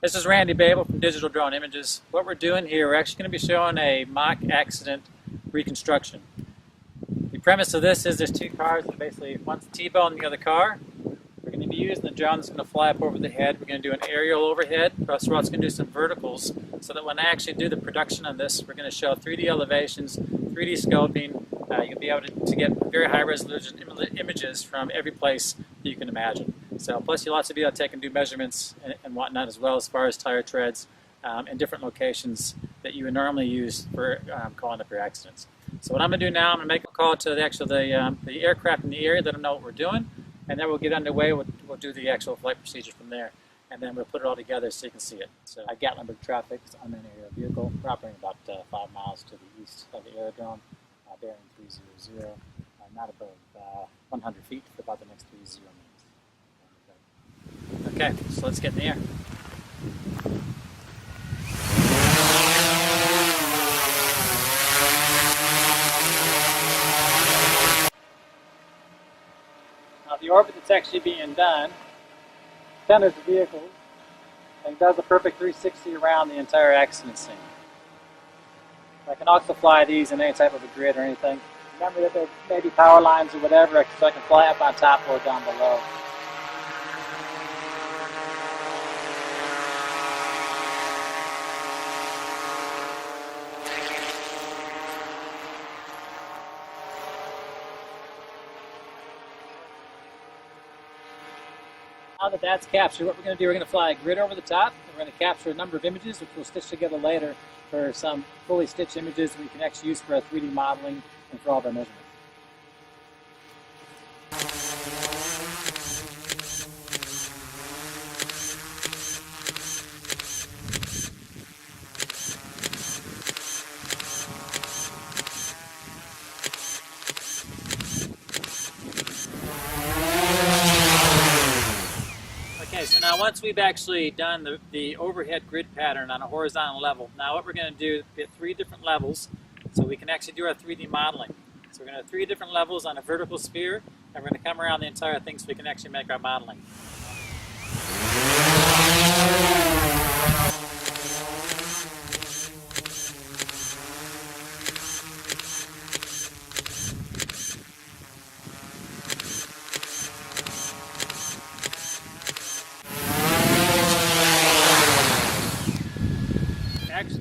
This is Randy Babel from Digital Drone Images. What we're doing here, we're actually going to be showing a mock accident reconstruction. The premise of this is there's two cars that basically, one's T-bone the other car. We're going to be using the drone that's going to fly up over the head. We're going to do an aerial overhead, plus we're also going to do some verticals so that when I actually do the production on this, we're going to show 3D elevations, 3D scoping. You'll be able to get very high resolution images from every place that you can imagine. So plus you'll also be able to take and do measurements and whatnot as well as far as tire treads and different locations that you would normally use for calling up your accidents. So what I'm going to do now, I'm going to make a call to the aircraft in the area, let them know what we're doing, and then we'll get underway. We'll do the actual flight procedure from there, and then we'll put it all together so you can see it. So Gatlinburg traffic, I'm in an aerial vehicle. We're operating about 5 miles to the east of the aerodrome, bearing 300, not above 100 feet for about the next 30 minutes. Okay, so let's get in the air. Now the orbit that's actually being done centers the vehicle and does a perfect 360 around the entire accident scene. I can also fly these in any type of a grid or anything. Remember that there may be power lines or whatever, so I can fly up on top or down below. Now that that's captured, what we're going to do, we're going to fly a grid over the top. We're going to capture a number of images, which we'll stitch together later for some fully stitched images that we can actually use for our 3D modeling and for all of our measurements. Okay, so now once we've actually done the overhead grid pattern on a horizontal level, now what we're going to do is get 3 different levels so we can actually do our 3D modeling. So we're going to have 3 different levels on a vertical sphere, and we're going to come around the entire thing so we can actually make our modeling.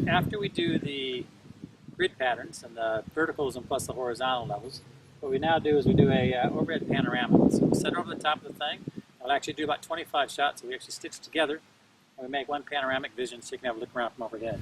After we do the grid patterns and the verticals and plus the horizontal levels, what we now do is we do a overhead panorama. So we set it over the top of the thing. We'll actually do about 25 shots, so we actually stitch together and we make one panoramic vision so you can have a look around from overhead.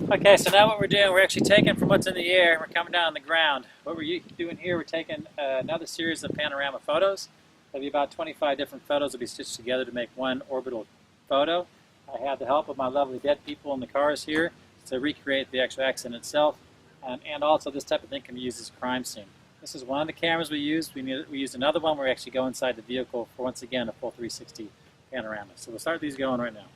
Okay, so now what we're doing, we're actually taking from what's in the air and we're coming down on the ground. What we're doing here, we're taking another series of panorama photos. There'll be about 25 different photos that will be stitched together to make one orbital photo. I had the help of my lovely dead people in the cars here to recreate the actual accident itself. And also this type of thing can be used as a crime scene. This is one of the cameras we used. We used another one where we actually go inside the vehicle for, once again, a full 360 panorama. So we'll start these going right now.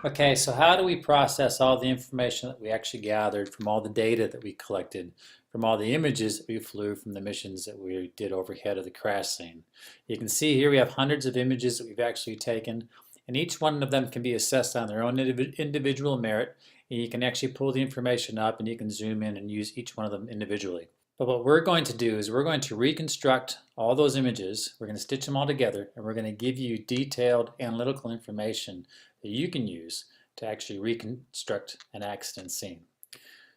Okay, so how do we process all the information that we actually gathered from all the data that we collected, from all the images that we flew from the missions that we did overhead of the crash scene? You can see here we have hundreds of images that we've actually taken, and each one of them can be assessed on their own individual merit, and you can actually pull the information up and you can zoom in and use each one of them individually. But what we're going to do is we're going to reconstruct all those images, we're going to stitch them all together, and we're going to give you detailed analytical information that you can use to actually reconstruct an accident scene.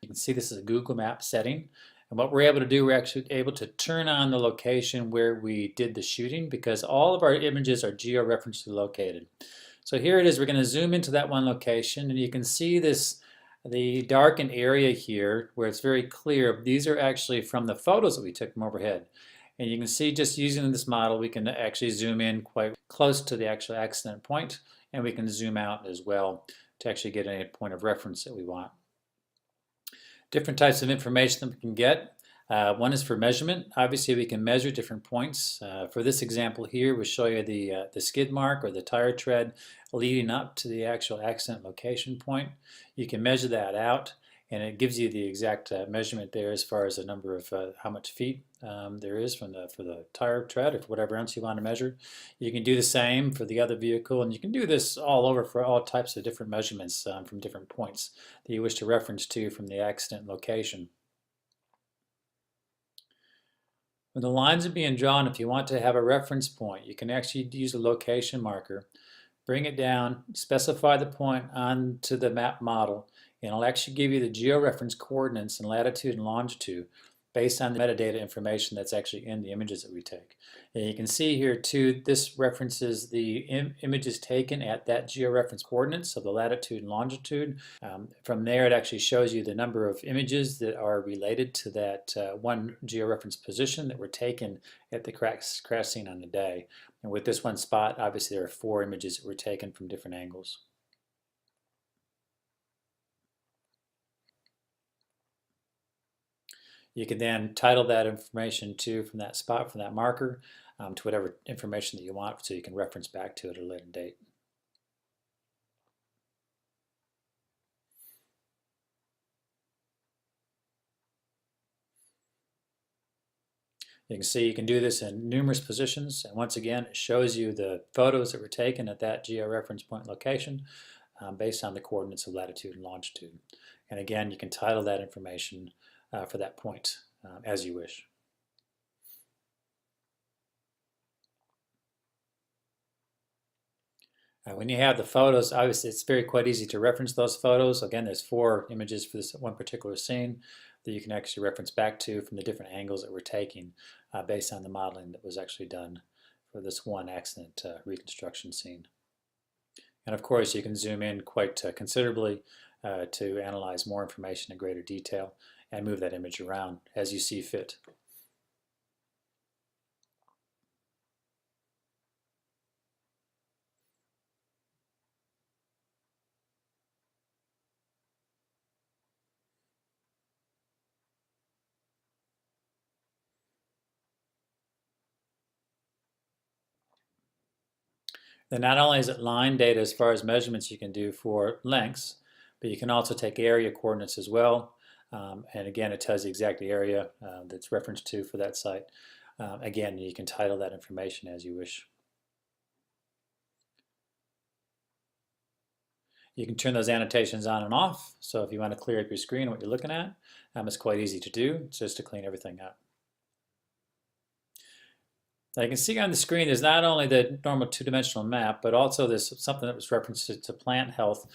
You can see this is a Google Map setting, and what we're able to do, we're actually able to turn on the location where we did the shooting because all of our images are geo-referenced located. So here it is, we're going to zoom into that one location, and you can see this The darkened area here, where it's very clear, these are actually from the photos that we took from overhead. And you can see just using this model, we can actually zoom in quite close to the actual accident point, and we can zoom out as well to actually get any point of reference that we want. Different types of information that we can get. One is for measurement. Obviously, we can measure different points. For this example here, we'll show you the skid mark or the tire tread leading up to the actual accident location point. You can measure that out, and it gives you the exact measurement there as far as the number of how much feet there is for the tire tread or for whatever else you want to measure. You can do the same for the other vehicle, and you can do this all over for all types of different measurements from different points that you wish to reference to from the accident location. When the lines are being drawn, if you want to have a reference point, you can actually use a location marker, bring it down, specify the point onto the map model, and it'll actually give you the georeference coordinates in latitude and longitude based on the metadata information that's actually in the images that we take. And you can see here too, this references the images taken at that georeference coordinates of the latitude and longitude. From there, it actually shows you the number of images that are related to that one georeference position that were taken at the crash scene on the day. And with this one spot, obviously there are 4 images that were taken from different angles. You can then title that information too from that spot, from that marker, to whatever information that you want so you can reference back to it at a later date. You can see you can do this in numerous positions, and once again it shows you the photos that were taken at that georeference point location based on the coordinates of latitude and longitude. And again, you can title that information for that point as you wish. When you have the photos, obviously it's quite easy to reference those photos. Again, there's 4 images for this one particular scene that you can actually reference back to from the different angles that we're taking based on the modeling that was actually done for this one accident reconstruction scene. And of course, you can zoom in quite considerably to analyze more information in greater detail and move that image around as you see fit. Then not only is it line data as far as measurements you can do for lengths, but you can also take area coordinates as well. And again, it tells the exact area that's referenced to for that site. Again, you can title that information as you wish. You can turn those annotations on and off. So if you want to clear up your screen, what you're looking at, it's quite easy to do. It's just to clean everything up. Now you can see on the screen there's not only the normal 2-dimensional map, but also there's something that was referenced to plant health.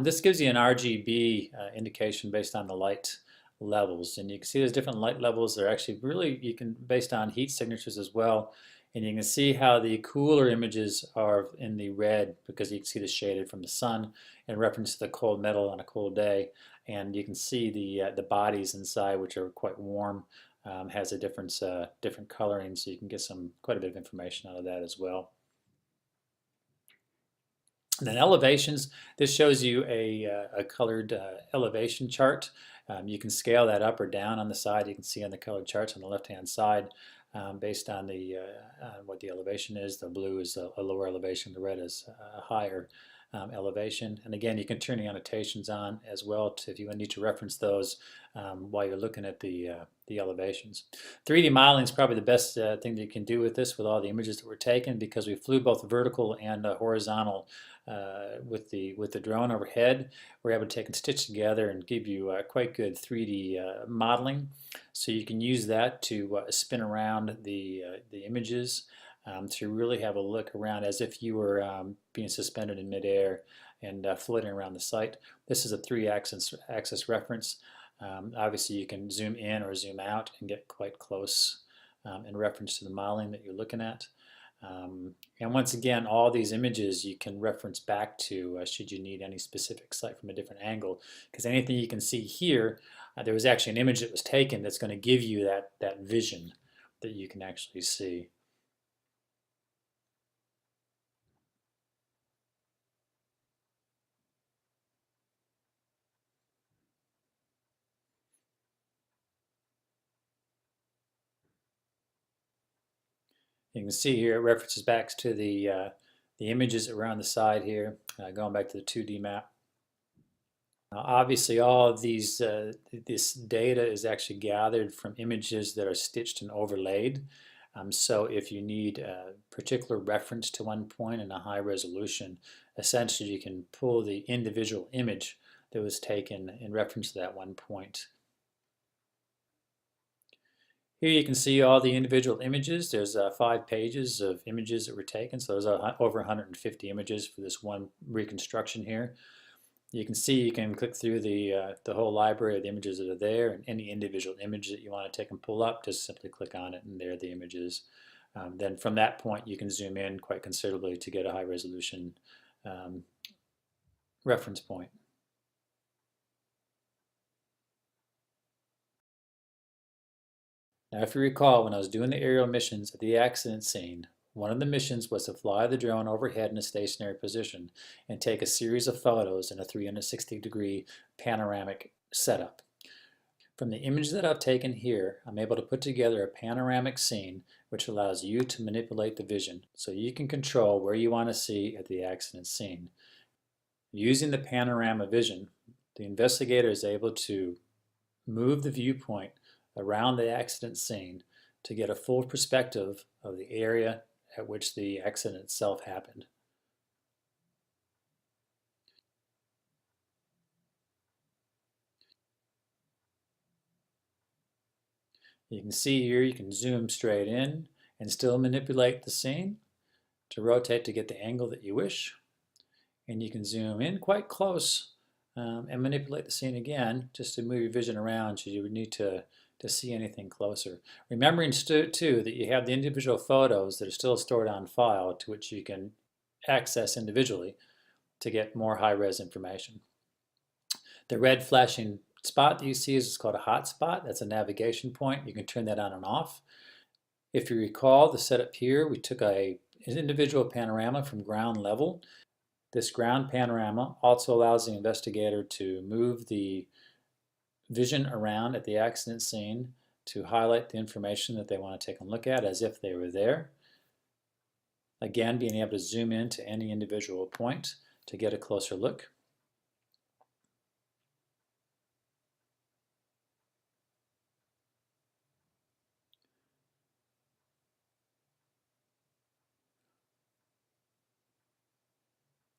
This gives you an RGB indication based on the light levels. And you can see there's different light levels. They're actually really, you can, based on heat signatures as well. And you can see how the cooler images are in the red because you can see the shaded from the sun in reference to the cold metal on a cold day. And you can see the bodies inside, which are quite warm. Has a different coloring, so you can get quite a bit of information out of that as well. And then elevations, this shows you a colored elevation chart. You can scale that up or down on the side. You can see on the colored charts on the left-hand side based on what the elevation is. The blue is a lower elevation, the red is a higher elevation. And again, you can turn the annotations on as well if you need to reference those while you're looking at the elevations. 3D modeling is probably the best thing that you can do with this, with all the images that were taken, because we flew both vertical and horizontal with the drone overhead. We're able to take and stitch together and give you quite good 3D modeling. So you can use that to spin around the images. To really have a look around as if you were being suspended in midair and floating around the site. This is a 3-axis reference. Obviously you can zoom in or zoom out and get quite close in reference to the modeling that you're looking at. And once again, all these images you can reference back to should you need any specific site from a different angle. Because anything you can see here, there was actually an image that was taken that's going to give you that vision that you can actually see. You can see here it references back to the images around the side here, going back to the 2D map. Obviously, all of this data is actually gathered from images that are stitched and overlaid. So if you need a particular reference to one point in a high resolution, essentially you can pull the individual image that was taken in reference to that one point. Here you can see all the individual images. There's 5 pages of images that were taken, so there's over 150 images for this one reconstruction here. You can see you can click through the whole library of the images that are there, and any individual image that you want to take and pull up, just simply click on it, and there are the images. Then from that point, you can zoom in quite considerably to get a high resolution reference point. Now, if you recall, when I was doing the aerial missions at the accident scene, one of the missions was to fly the drone overhead in a stationary position and take a series of photos in a 360-degree panoramic setup. From the image that I've taken here, I'm able to put together a panoramic scene which allows you to manipulate the vision so you can control where you want to see at the accident scene. Using the panorama vision, the investigator is able to move the viewpoint around the accident scene to get a full perspective of the area at which the accident itself happened. You can see here you can zoom straight in and still manipulate the scene to rotate to get the angle that you wish. And you can zoom in quite close and manipulate the scene again just to move your vision around should you need to see anything closer. Remembering too that you have the individual photos that are still stored on file to which you can access individually to get more high-res information. The red flashing spot that you see is called a hotspot. That's a navigation point. You can turn that on and off. If you recall the setup here, we took an individual panorama from ground level. This ground panorama also allows the investigator to move the vision around at the accident scene to highlight the information that they want to take a look at as if they were there. Again, being able to zoom in to any individual point to get a closer look.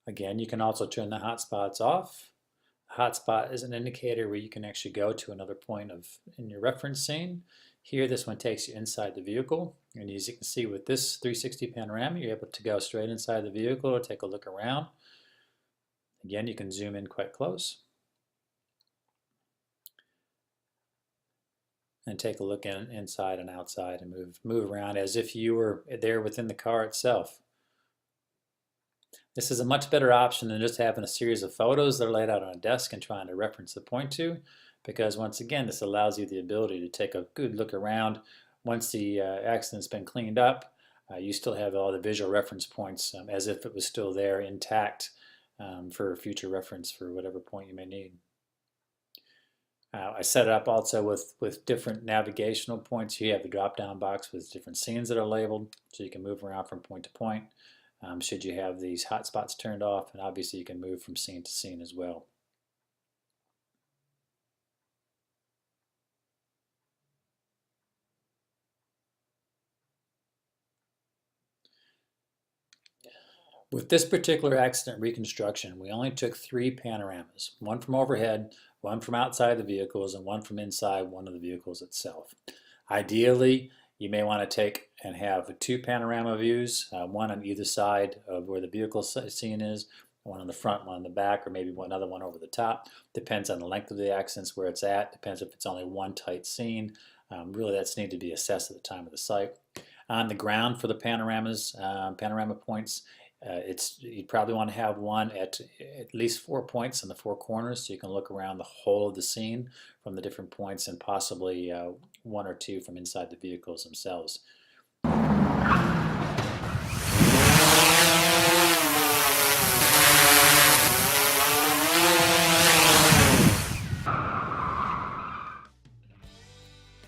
Again, you can also turn the hotspots off. A hotspot is an indicator where you can actually go to another point in your reference scene. Here, this one takes you inside the vehicle. And as you can see with this 360 panorama, you're able to go straight inside the vehicle or take a look around. Again, you can zoom in quite close and take a look inside and outside and move around as if you were there within the car itself. This is a much better option than just having a series of photos that are laid out on a desk and trying to reference the point to, because once again, this allows you the ability to take a good look around. Once the accident's been cleaned up, you still have all the visual reference points as if it was still there intact for future reference for whatever point you may need. I set it up also with different navigational points. You have the drop-down box with different scenes that are labeled, so you can move around from point to point. Should you have these hotspots turned off, and obviously you can move from scene to scene as well. With this particular accident reconstruction, we only took 3 panoramas, one from overhead, one from outside the vehicles, and one from inside one of the vehicles itself. Ideally, you may want to take and have 2 panorama views, one on either side of where the vehicle scene is, one on the front, one on the back, or maybe another one over the top. Depends on the length of the accidents, where it's at. Depends if it's only one tight scene. Really, that's needed to be assessed at the time of the site. on the ground for the panoramas, panorama points. You'd probably want to have one at least 4 points in the 4 corners, so you can look around the whole of the scene from the different points, and possibly 1 or 2 from inside the vehicles themselves.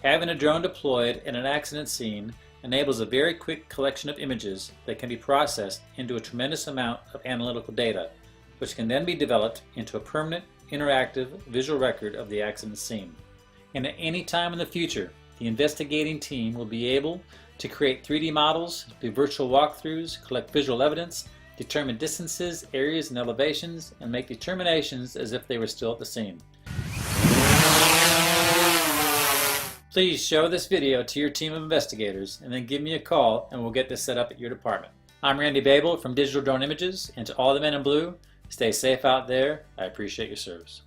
Having a drone deployed in an accident scene enables a very quick collection of images that can be processed into a tremendous amount of analytical data, which can then be developed into a permanent, interactive visual record of the accident scene. And at any time in the future, the investigating team will be able to create 3D models, do virtual walkthroughs, collect visual evidence, determine distances, areas, and elevations, and make determinations as if they were still at the scene. Please show this video to your team of investigators and then give me a call and we'll get this set up at your department. I'm Randy Babel from Digital Drone Images, and to all the men in blue, stay safe out there. I appreciate your service.